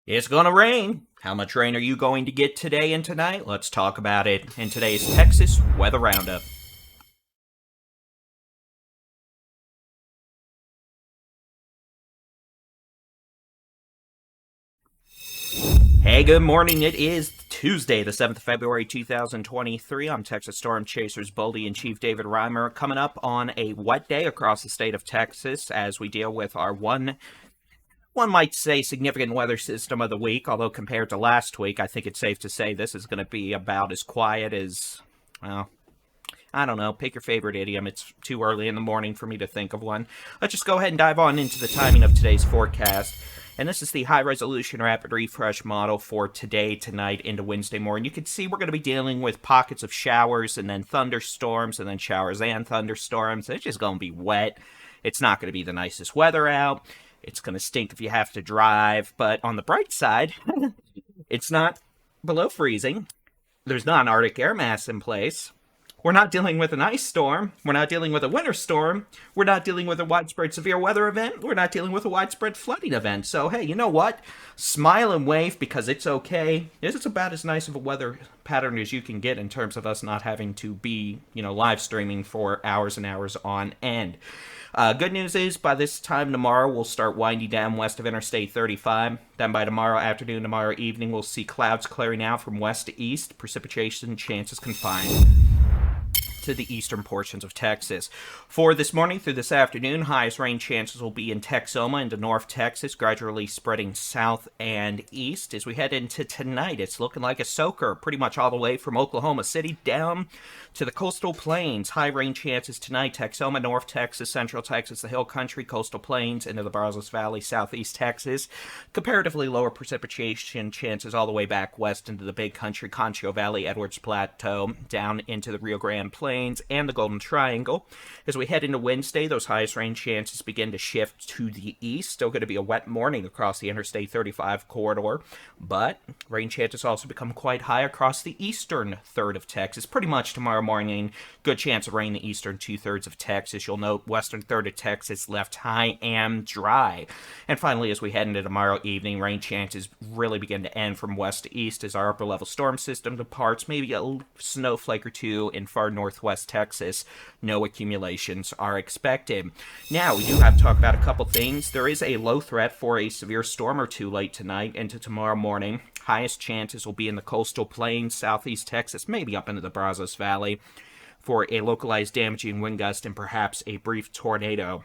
It's gonna rain. How much rain are you going to get today and tonight? Let's talk about it in today's Texas Weather Roundup. Hey, good morning. It is Tuesday, the 7th of February, 2023. I'm Texas Storm Chasers Boldy and Chief David Reimer coming up on a wet day across the state of Texas as we deal with our one might say significant weather system of the week, although compared to last week, I think it's safe to say this is going to be about as quiet as, well, I don't know. Pick your favorite idiom. It's too early in the morning for me to think of one. Let's just go ahead and dive on into the timing of today's forecast. And this is the high resolution rapid refresh model for today, tonight, into Wednesday morning. You can see we're going to be dealing with pockets of showers and then thunderstorms and then showers and thunderstorms. It's just going to be wet. It's not going to be the nicest weather out. It's going to stink if you have to drive. But on the bright side, it's not below freezing. There's not an Arctic air mass in place. We're not dealing with an ice storm. We're not dealing with a winter storm. We're not dealing with a widespread severe weather event. We're not dealing with a widespread flooding event. So, hey, you know what? Smile and wave because it's okay. This is about as nice of a weather pattern as you can get in terms of us not having to be, live streaming for hours and hours on end. Good news is by this time tomorrow we'll start winding down west of Interstate 35. Then by tomorrow afternoon, tomorrow evening, we'll see clouds clearing out from west to east. Precipitation chances confined to the eastern portions of Texas. For this morning through this afternoon, highest rain chances will be in Texoma into North Texas, gradually spreading south and east. As we head into tonight, it's looking like a soaker pretty much all the way from Oklahoma City down to the coastal plains. High rain chances tonight, Texoma, North Texas, Central Texas, the Hill Country, coastal plains, into the Brazos Valley, southeast Texas. Comparatively lower precipitation chances all the way back west into the Big Country, Concho Valley, Edwards Plateau, down into the Rio Grande Plains and the Golden Triangle. As we head into Wednesday, those highest rain chances begin to shift to the east. Still going to be a wet morning across the Interstate 35 corridor, but rain chances also become quite high across the eastern third of Texas. Pretty much tomorrow morning, good chance of rain in the eastern two-thirds of Texas. You'll note western third of Texas left high and dry. And finally, as we head into tomorrow evening, rain chances really begin to end from west to east as our upper level storm system departs. Maybe a snowflake or two in far northwest Texas. No accumulations are expected. Now, we do have to talk about a couple things. There is a low threat for a severe storm or two late tonight into tomorrow morning. Highest chances will be in the coastal plains, southeast Texas, maybe up into the Brazos Valley, for a localized damaging wind gust and perhaps a brief tornado.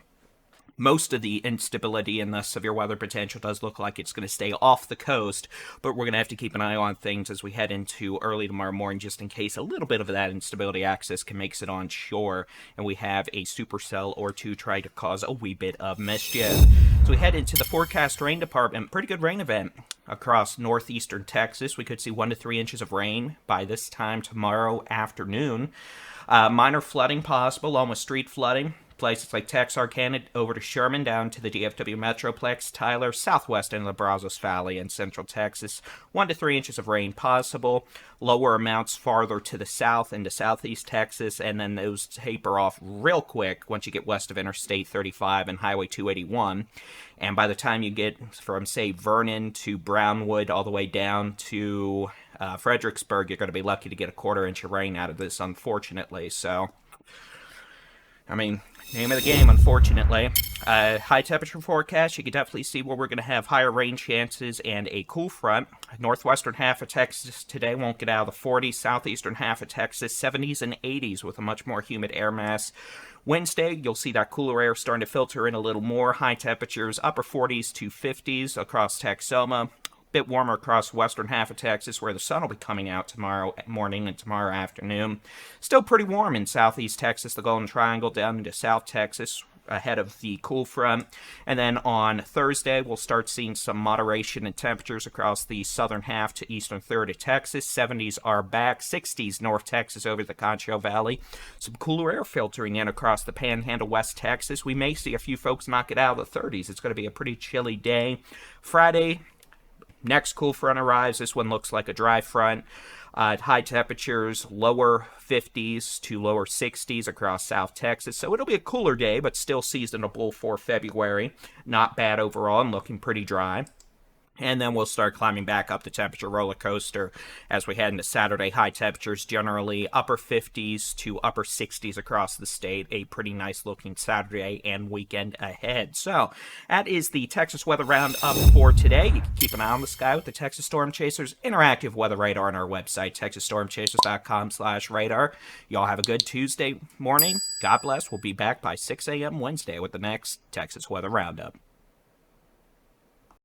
Most of the instability and the severe weather potential does look like it's going to stay off the coast, but we're going to have to keep an eye on things as we head into early tomorrow morning, just in case a little bit of that instability access can make it on shore, and we have a supercell or two try to cause a wee bit of mischief. So we head into the forecast rain department. Pretty good rain event across northeastern Texas. We could see 1 to 3 inches of rain by this time tomorrow afternoon. Minor flooding possible, almost street flooding. Places like Texarkana over to Sherman, down to the DFW Metroplex, Tyler, southwest into the Brazos Valley and central Texas. 1 to 3 inches of rain possible. Lower amounts farther to the south into southeast Texas, and then those taper off real quick once you get west of Interstate 35 and Highway 281. And by the time you get from, say, Vernon to Brownwood all the way down to Fredericksburg, you're going to be lucky to get a quarter inch of rain out of this, unfortunately. So, name of the game, unfortunately. High temperature forecast, you can definitely see where we're going to have higher rain chances and a cool front. Northwestern half of Texas today won't get out of the 40s. Southeastern half of Texas, 70s and 80s with a much more humid air mass. Wednesday, you'll see that cooler air starting to filter in a little more. High temperatures, upper 40s to 50s across Texoma. Bit warmer across western half of Texas where the sun will be coming out tomorrow morning and tomorrow afternoon. Still pretty warm in southeast Texas, the Golden Triangle down into South Texas ahead of the cool front. And then on Thursday, we'll start seeing some moderation in temperatures across the southern half to eastern third of Texas. 70s are back, 60s North Texas over the Concho Valley. Some cooler air filtering in across the Panhandle, West Texas. We may see a few folks knock it out of the 30s. It's going to be a pretty chilly day. Friday, next cool front arrives. This one looks like a dry front. High temperatures, lower 50s to lower 60s across South Texas. So it'll be a cooler day, but still seasonable for February. Not bad overall and looking pretty dry. And then we'll start climbing back up the temperature roller coaster as we head into Saturday. High temperatures generally upper 50s to upper 60s across the state. A pretty nice looking Saturday and weekend ahead. So that is the Texas Weather Roundup for today. You can keep an eye on the sky with the Texas Storm Chasers interactive weather radar on our website, texasstormchasers.com/radar. Y'all have a good Tuesday morning. God bless. We'll be back by 6 a.m. Wednesday with the next Texas Weather Roundup.